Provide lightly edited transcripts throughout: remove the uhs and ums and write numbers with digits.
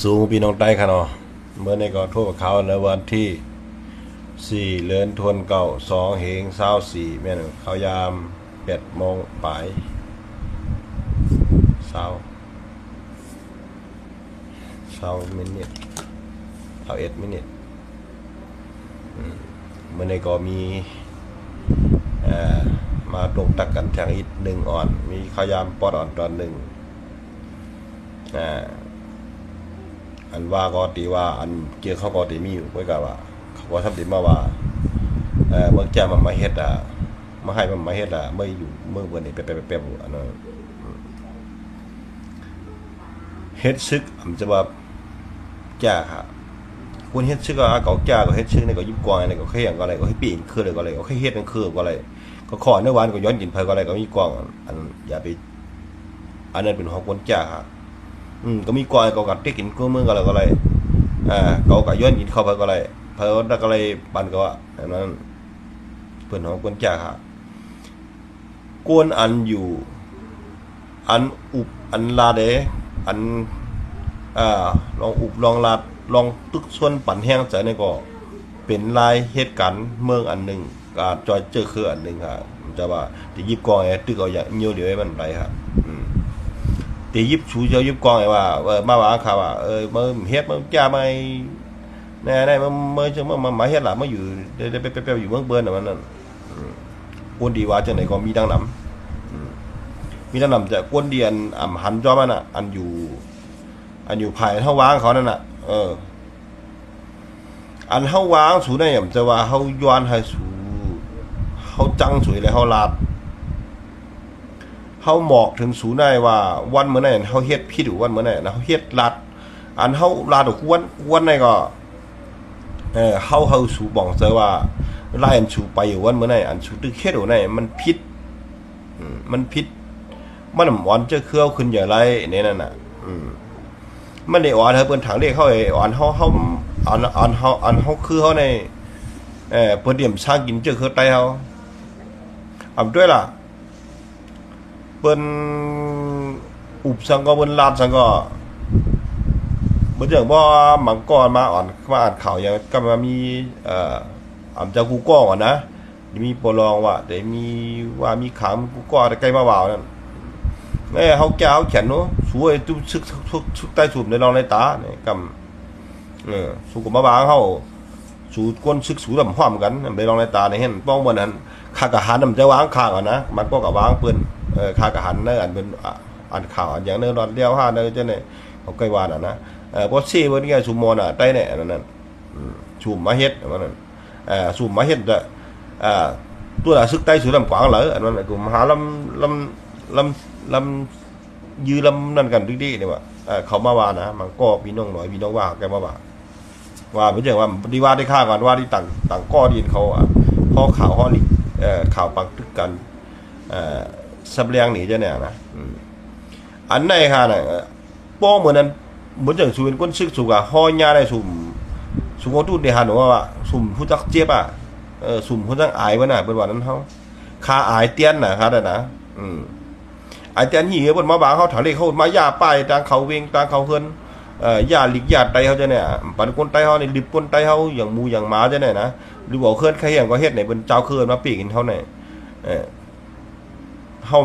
สูงพี่น้องใต้ค่ะเนาะเมื่อในก็โทษเขาในวันที่4 เดือนธันวาคม2 เหง24แม่นเขายาม8 โมงปลายเช้ามินิท21 มินิทเมื่อในก็มีมาตรงตักกันทางอีก1 อ่อนมีเขายามปอดอ่อนตอน1อันว่าก็ตีว่าอันเกี่ยวเขาก็ตีมีอยู่ไว้กับว่าเขาก็ทำตีมาว่าเมื่อแจ้มันมาเฮ็ดมาให้มันมาเฮ็ดเมื่ออยู่เมื่อวันนี้แป๊บๆอันนั้นเฮ็ดซึกมันจะว่าแจ้ค่ะคนเฮ็ดซึกก็เก่าแจ้ก็เฮ็ดซึกนี่ก็ยิบกวางนี่ก็เขียงก็อะไรก็ให้ปีนคือเลยก็อะไรก็ให้เฮ็ดนั่นคือก็อะไรก็ขอในวันก็ย้อนกินเพก็อะไรก็มีกวางอันอย่าไปอันนั้นเป็นของคนแจ้ค่ะก็มีกวางก็กัดที่กินกู้มือก็อะไรเขาก็ย้อนกินเข้าไปก็อะไรเพอแล้วก็อะไรปันก็ว่าอันนั้นเพิ่นของคนแจ้ค่ะกวนอันอยู่อันอุบอันลาเดอันลองอุบลองลาดลองตึกส่วนปั่นแห้งใจนี่ก็เป็นลายเหตุการณ์เมืองอันหนึ่งก็จอยเจอคืออันหนึ่งครับจะว่าที่ยิบกองไอ้ตึกเอาอย่างเงี้ยวเดี๋ยวให้มันไปครับที่ยิบชูเจ้ายิบกองไอ้ว่ามาว่าข่าวว่ามาเฮ็ดมาจ้ามาแน่ๆมาจะมาเฮ็ดหล่ะมาอยู่ได้ไปอยู่เมืองเบิ้นน่ะมันนั่นคนดีว่าจังไหนก็มีดังนำมีดังนำจะคนเดียนหันจอมันน่ะอันอยู่ภายเฮาวางเขานั่นน่ะอันเฮาวางสูได้จะว่าเฮาย้อนให้สูเฮาจังสวยเลยเฮาลาดเฮาหมอกถึงสูได้ว่าวันมื้อนั้นเฮาเฮ็ดผิดหรือวันมื้อนั้นเฮาเฮ็ดลาดอันเฮาลาดวันไหนก็เฮาสูบอกซะว่าไล่อันสูไปอยู่วันมื้อนั้นอันสูตึกเฮ็ดอยู่ไหนมันผิดมันผิดมันอ่อนจะเคลื่อนขึ้นอย่างไรเนี่ยนั่นน่ะมันได้อ่อนเฮาเปิ้นถังเรียกเฮาอ่อนเฮาคือเฮาในเปิ้นเตรียมสร้างกินเจอคือไตเฮาด้วยล่ะเปิ้นอุบสังก็เปิ้นลาดสังก็บ่จังบ่มังกรมาอ่อนมาอ่านข่าวอย่างก็มามีเจ้ากูก้อนะมีปลองว่าแต่มีว่ามีขามกูก้อใกล้มาว่าวนั่นเฮาแก้วเขียนเนาะสวยตุซึกใต้สูบในรองในตาเนี่ยกำสูกับมาบางเฮาสูก้นซึกสูดำพร้อมกันในรองในตาในเห็นป้องบนนั้นข้ากะหันมันจะวางข้างนะมันก็กับวางปืนข้ากะหันเนออันเป็นอันข่าวอันอย่างเนื้อรอนเดียว5เนื้อเจ้าเนี่ยเขาใกล้วานนะพอซี่วันนี้สูมอนใต้เนี่ยนั่นสูมมาเฮ็ดว่านั่นสูมมาเฮ็ดตัวละซึกใต้สูดำกวางเหรออันนั้นกูมหาลำยือลำนั่นกันดีๆเนี่ยว่าเขามาว่านะมันก็พี่น้องหน่อยพี่น้องว่าแกมาว่าไม่ใช่ว่าดีว่าได้ฆ่ากันว่าที่ต่างก้อดินเขาข้อข่าวข้อนี้ข่าวปักตึกกันสับเลียงหนีเจ้าเนี่ยนะอันไหนค่ะน่ะป้อเหมือนนั้นเหมือนอย่างสุนก้นซึกสุกห้อยาได้สุ่มเขาตู้เดียหันว่าสุ่มผู้จักเจี๊ยบสุ่มผู้จักอายไว้น่ะเป็นวันนั้นเขาคาอายเตี้ยนน่ะครับแต่นะไอ้เตี้ยนหีบนมาบางเขาถาเล็กเขามาย่าป้ายต่างเขาเวงต่างเขาเฮือนย่าหลีกย่าไตเขาจะเนี่ยปันคนไตเขาเนี่ยดิบคนไตเขาอย่างมูอย่างหมาจะเนี่ยนะหรือบอกเคลื่อนใครอย่างก็เฮ็ดไหนเป็นเจ้าเคลื่อนมาปีกินเขาเนี่ยห่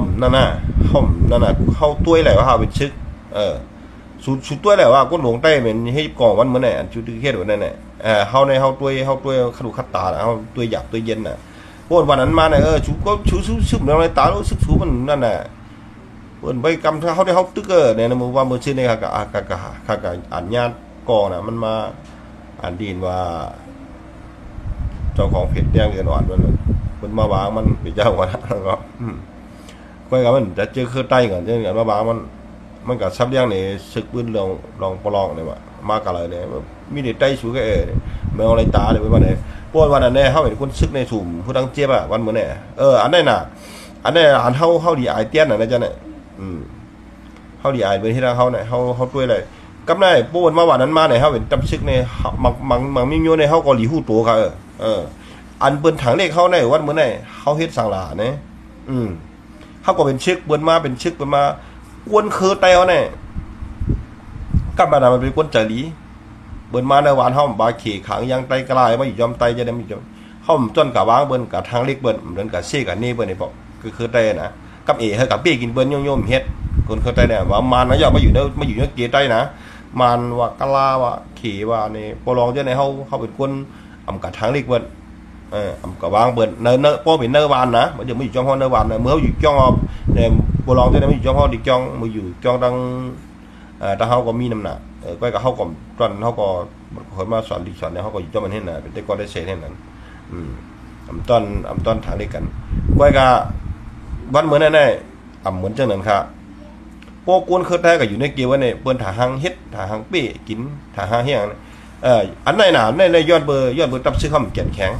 มนั่นน่ะเขาตัวอะไรวะเขาเป็นชึกสุดตัวอะไรวะก้นหลงใต้เหมือนให้กองวันเมื่อไหร่อันชุดที่เฮ็ดแบบนั้นเนี่ยเขาในเขาตัวขดุขัดตาเขาตัวหยาบตัวเย็นน่ะพวกวันนั้นมาเนี่ยชูก็ชูแล้วในตาแล้วซึกชูมันนั่นน่ะเปิ่นไปกำเขาได้เขาตึกเนี่ยนะมึงว่ามือชื่อเนี่ยค่ะอ่านญาติกอน่ะมันมาอ่านดีนว่าเจ้าของเพจแดงเงินอ่อนมันมาวางมันเป็นเจ้าวันแล้วก็ก็อย่างมันจะเจอเครื่องใต้ก่อนเจออย่างมาบางมันกับซับเลี้ยงเนี่ยศึกปืนลองปลองเนี่ยว่ามากอะไรเนี่ยมีเด็กใต้ชูก็ไม่เอาอะไรตาเลยไปวันไหนพวกวันนั้นเนี่ยเขาเป็นคนซึกในสุ่มผู้ตั้งเจี๊ยบวันเหมือนเนี่ยอันนั้นน่ะอันนี้อันเขาดีไอเตี้ยนน่ะนะจ๊ะเนี่ยเขาดีไอเป็นที่เขาเนี่ยเขาตัวอะไรก็ได้พวกวันมาวันนั้นมาเนี่ยเขาเป็นจำซึกเนี่ยมังมีโยในเขาก็หลีหูตัวเขาอันเปิ้นถังเลขเขาในวันเหมือนเนี่ยเขาเฮ็ดสังหลาเนี่ยเขาก็เป็นชึกเปิ้นมาเป็นชึกเปิ้นมา กวนคือเตวเนี่ยกับบ้านมันเป็นกวนใจลีเบิ่นมาในวันห้องบาเขขังยังไตกลายมาอยู่ยอมไตจะได้ไม่ยอมห้องต้นกะวางเบิ่นกะทางเล็กเบิ่นเบิ่นกะเซ่กะนี่เบิ่นนี่บอกคือไตนะกับให้กับเป้กินเบิ่นโยมเฮ็ดคนคือไตเนี่ยว่ามันนะอย่ามาอยู่เด้อมาอยู่เนื้อเกไตนะมันว่ากะลาว่าเขว่านี่ปลองจะในเฮาเป็นคนอำกะทางเล็กเบิ่นอำกะวางเบิ่นเนป้อเป็นเนวานนะมันจะมาอยู่จ้องห้องเนวานนะเมื่ออยู่จ้องเนี่ยปลองจะได้มาอยู่จ้องห้องดิจ้องมาอยู่จ้องดังถ้าเฮาก็มีน้ำหนักก็เฮาก็ตอนเฮาก็เคยมาสอนดิสอนเนี่ยเฮาก็อยู่จ้องมันเห็นน่ะเป็นแต่ก็ได้เสร็จเห็นนั้นอำต้นทางเล็กกันก็วันเหมือนแน่ๆเหมือนจังนั้นค่ะพวกกวนคือแท้ก็อยู่ในเกี่ยวว่าเนี่ยเปิ้นถาหางเฮ็ดถาหางเป้กินถาหางเฮียงอันไหนน่ะในยอดเบอร์ตับซื้อข้าวแก่นแข็ง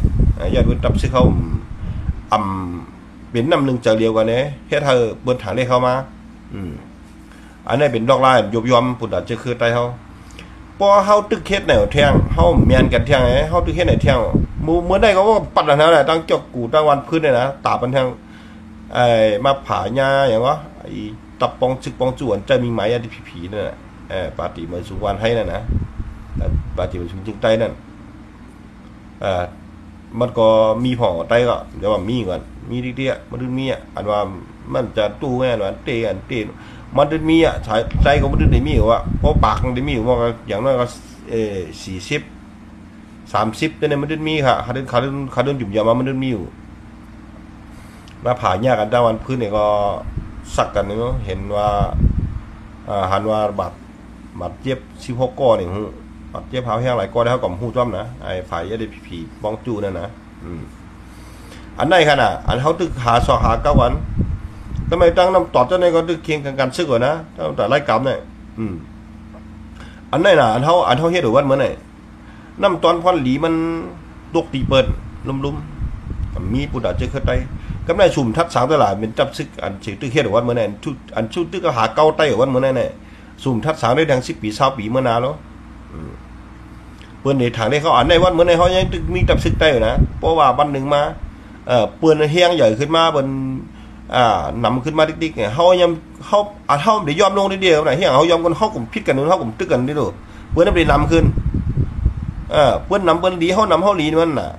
ยอดเบอร์ตับซื้อข้าวเป็นน้ำหนึ่งจะเรียวกันเนี่ยเฮ็ดเธอเปิ้นถางเลขเข้ามาอันนี้เป็นดอกลายยอมปุ่นดัดจะคือไตเฮาพอเฮาตึกเฮ็ดแนวแทงเฮาเมียนกันแทงไอ้เฮาตึกเฮ็ดแนวแทงเมื่อได้ก็ว่าปัดแล้วนะตั้งจอกกูตั้งวันพื้นเนี่ยนะตาปันแทงมาผาหญ้าอย่างวะไอ้ตับปองซึกปองจวนจะมีไม้อันที่ผีๆนั่นแหละปาติเหมือนสุวรรณให้นั่นนะปาติเหมือนชุมจึงไตนั่นมันก็มีห่อไตก็เดี๋ยวว่ามีก่อนมีดิเดียมันดึงมีอันว่ามันจะตู้แน่นอนเตะมันดึงมีใจก็มันดึงได้มีว่าเพราะปากมันได้มีว่าอย่างน้อยก็40-30เนี่ยมันดึงมีค่ะขาดึงจุ่มยามันดึงมีอยู่มาผ่าหญ้ากันตะวันพื้นเนี่ยก็สักกันเนาะเห็นว่าหันว่าบัดเจ็บ16ก้อนี่ฮู้บัดเจ็บหาวแห้งหลายก้อได้เฮาก็ฮู้จ้อมนะไอ้ฝ่ายยาได้ผีบ้องจูนั่นนะอันไหนคั่นน่ะอันเฮาตึกหาซอกหา9วันทำไมตั้งน้ำตอดเจ้าในก็ตึกเคียงกันซึกก่อนนะแต่ไล่กรรมเนี่ยอันไหนน่ะอันเฮาเฮ็ดวันมื้อไหนน้ำตอนพรหลีมันตกตีเปิ้นลุ่มๆมีผู้ดาเจอเข้าไตก็ได้ชุมทัดสางตลาดเป็นจับซึกอันสิตึกเฮ็ดวันมื้อไหนอันชุดตึกก็หาเก่าไตวันมื้อไหนเนี่ยชุมทัดสางได้ดัง10 ปี20 ปีเมื่อนานแล้วเปิ้นนี่ทางได้เขาอันในวันมื้อไหนเฮายังตึกมีจับซึกไตอยู่นะเพราะว่าวันนึงมาเปิ้นเฮียงใหญ่ขึ้นมาเปิ้นนำขึ้นมาดิ๊กๆเนี่ยเฮาได้ยอมลงเดียวๆนะเฮียงเฮายอมกันเฮากลุ่มพิษกันเฮากลุ่มตึกกันนี่ดูเปิ้นได้นำขึ้นเปิ้นนำเปิ้นหลีเฮานำเฮาหลีมันน่ะ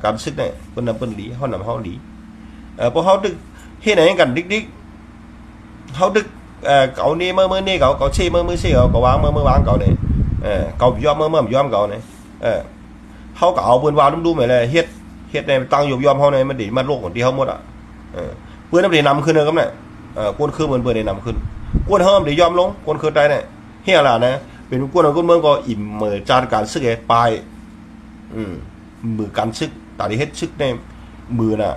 การซึกเนี่ยเปิ้นนำเปิ้นหลีเฮานำเฮาหลีพอเฮาดึกเฮ็ดไหนกันดิ๊กๆเฮาดึกเก่านี่มื้อนี่เก่าเช่มื้อเช่เก่าวางมื้อวางเก่าเนี่ยเก่ายอมมื้อยอมเก่าเนี่ยเฮาก็เอาเปิ้นว่าดุ้มๆไปเลยเฮ็ดในตั้งยอมเฮาเนี่ยมันดิมันโลกของที่เฮาหมดอ่ะเปิ้นได้นำขึ้นครับเนี่ยกวนคือเปิ้นได้นำขึ้นกวนเฮิมได้ยอมลงกวนคือไตเนี่ยเฮียล่ะนะเป็นกวนเมืองก็อิ่มมือจานการซึกปลายมือการซึกตาที่เฮ็ดซึกในมือน่ะ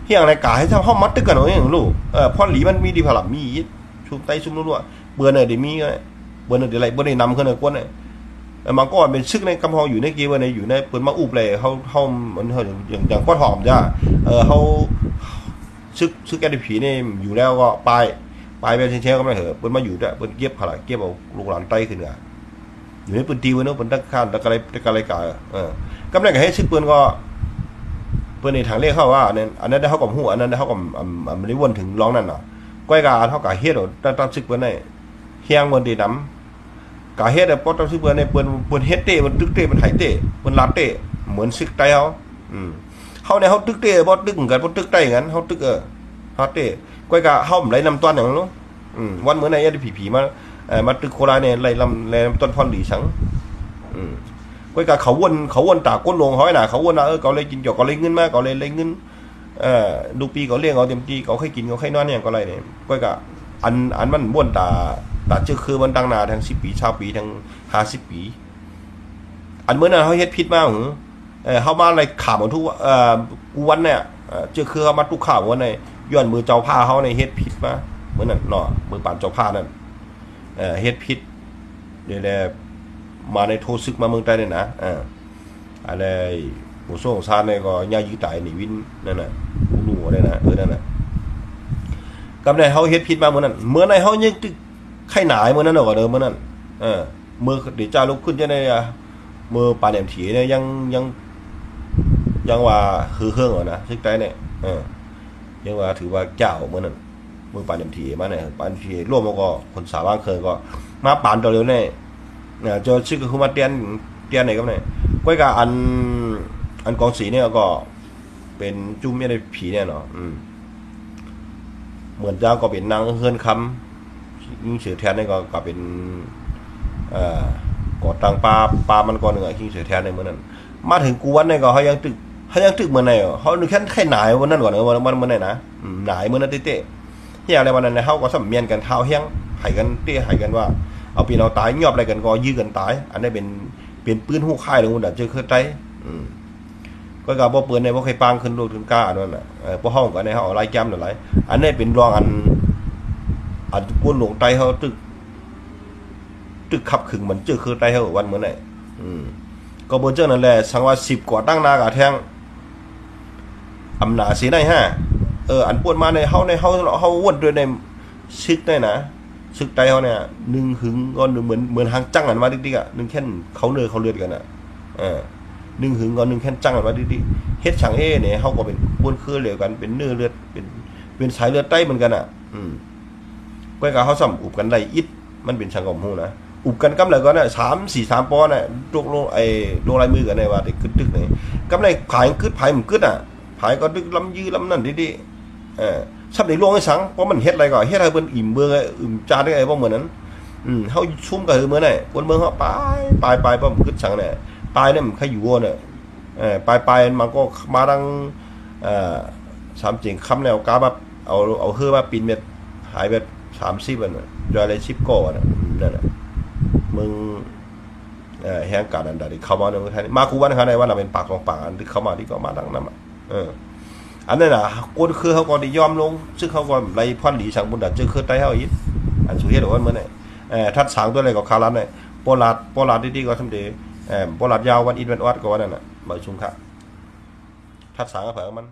เฮียอะไรกะให้ทำเฮามัดตึกกันเอาอย่างลูกพอหลีมันมีดีพลังมีชุมไตชุมรั่วเปิ้นน่ะได้มีเปิ้นน่ะได้เปิ้นได้นำขึ้นกวนเนี่ยมันก็เป็นซึกในกำเฮาอยู่ในเกว่าในอยู่ในเปิ้นมาอุบเลยเฮามันอย่างก้อนหอมจ้าเฮาซึกแอดผีนี่อยู่แล้วก็ไปไปเช่ๆก็ไม่เหอะเปิ้นมาอยู่ด้วยเปิ้นเก็บเก็บเอาลูกหลานไตขึ้นอ่ะอยู่ในปืนตีไว้เนาะเปิ้นตั้งข้านตะกะไรกะกำลังก็ให้ซึกเปิ้นก็เปิ้นในทางเลขเข้าว่าอันนั้นได้เฮากับฮู้อันนั้นได้เฮากับมันได้วนถึงร้องนั่นน่ะก้อยกาเฮาก็เฮ็ดเอาตั้งซึกเปิ้นได้เฮียงเปิ้นได้นำกะเฮ็ดได้ปอตั้งซึกเปิ้นได้เปิ้นเฮ็ดเตมันตึกเตมันไหเตเปิ้นลาเตเหมือนซึกไตเฮาเฮาเนี่ยเฮาตึกเตบ่ตึกกันบ่ตึกไตงั้นเฮาตึกฮอตเต้ก้อยกะเฮาไหลนำต้นอย่างนู้นวันเหมือนในยาที่ผีมาตึกโคราเนี่ยไหลต้นพรหลีสังก้อยกะเขาวนตาก้นลงห้อยน่ะเขาวนน่ะเขาเลยกินเกี่ยวเขาเลยเงินมาเขาเลยเงินดูปีเขาเลี้ยงเขาเต็มที่เขาให้กินเขาให้นอนอย่างก็ไรเนี่ยก้อยกะอันมันวนตาเจอคือมันตั้งนาทั้ง10 ปี20 ปีทั้ง50 ปีอันเหมือนน่ะเฮาเฮ็ดผิดมาเฮามาอะไรข่าวหมดทุกกูวันเนี่ยเจอคือเฮามาทุกข่าววันในย้อนมือเจ้าผ้าเฮาในเฮ็ดผิดมาเหมือนนั่นเนาะมือปานเจ้าผ้านั่นเฮ็ดผิดเดี๋ยวมาในโทซึกมาเมืองใต้เนี่ยนะอะไรโหส่งซานเนี่ยก็ย่ายื้อตายนี่วินนั่นน่ะรู้ได้นะนั่นน่ะกับในเฮาเฮ็ดผิดมาเหมือนนั้นเมื่อในเฮายังไข้หนายเหมือนนั้นก็เดิมเหมือนนั้นมือเดี๋ยวจ้าลุกขึ้นจังได๋มือปานแหลมถีเนี่ยยังว่าคือเครื่องอ่ะนะซึกใต้เนี่ยยังว่าถือว่าเจ้าเหมือนนั้น มือปานเอ็มทีมาเนี่ยปานทีร่วมมาก็คนสาวบ้างเคยก็มาปานตัวเร็วเนี่ยจะชื่อก็คือมาเตียนไหนก็เนี่ยก้อยกับอันกองสีเนี่ยก็เป็นจุ้มไม่ได้ผีเนี่ยเนาะเหมือนเจ้าก็เป็นนางเฮือนคำยิ่งเสือแทนนี่ก็เป็นก่อตังปลามันก่อนหนึ่งยิ่งเสือแทนในเมื่อนั้นมาถึงกูวันนี่ก็เขายังตึกเมื่อไหร่เขาดูแค่หนายวันนั้นก่อนวันเมื่อไหร่นะหนายเมื่อนั้นเตะที่อะไรวันนั้นเขาก็สัมเมียนกันเท้าเฮี้ยงไห้กันเตะไห้กันว่าเอาปีนเอาตายยอบอะไรกันก็ยื้อกันตายอันนี้เป็นปืนหูค่ายเลยคุณดับเจอเคยใจก็กับพวกปืนในพวกใครปังขึ้นโลดขึ้นกล้าด้วยน่ะพวกห้องกันในเขาเอาไล่แก้มหรือไรอันนี้เป็นรองอันก้นหลวงไตเขาตึกขับขึงมันเจอคือไตเขาวันเหมือนไหนก็บนเจ้านั่นแหละสังว่า10 กว่าตั้งนากาแทงอำนาจสีในฮะอันปวนมาในเขาวนด้วยในซึกได้นะซึกไตเขาเนี่ยนึงหึงก็เหมือนหางจังอันมาดิ๊กอ่ะนึงแค่เขาเลือดกันอ่ะนึงหึงก็นึงแค่จังอันมาดิ๊กเฮ็ดช่างเนี่ยเขาก็เป็นปวนคือเหลือกันเป็นเนื้อเลือดเป็นสายเลือดไตเหมือนกันอ่ะก็กับเขาสัมอุบกันได้อิดมันเป็นช่างกบหูนะอุบกันกำไรก็เนี่ย3-4-3 ปอนด์เนี่ยลงลายมือกันในว่าเด็กกึดตึกเนี่ยกำไรผายกึดผายมันกึดอ่ะผายก็ดึกลำยื้อลำนั่นดิชับในลวงให้สังเพราะมันเฮ็ดอะไรก็เฮ็ดให้เพิ่นอิ่มเบื่อจานได้ไงบ่เหมือนนั้นเฮาชุ่มก็คือมื้อไหนคนเมืองเฮาปลายบ่มันกึดสังเนี่ยปลายเนี่ยมันใครอยู่เนี่ยปลายมันก็มาดัง3 จริงคำแล้วกาแบบเอาเฮือมาปีนเม็ดหายไป30อันน่ะจอยอะไร10ก่อน่ะนั่นน่ะมึงแห่งการอันใดเข้ามาในเมืองไทยมากูวันเขาในว่าเราเป็นปากของปากอันที่เข้ามาที่ก็มาดังนั้นอันนั้นน่ะกูคือเขาก็ได้ยอมลงซึ่งเขาก็ไรพ่อนหลีสังบุญดัดเจอคือไตเขาอีกอันสุเทพบอกว่าเมื่อไหร่ทัดสางตัวอะไรก็คารันเลยโปลาดดีๆก็ทำดีโปลาดยาววันอินวันวัดก็ว่านั่นน่ะมาชุมค่ะทัดสางก็เผยมัน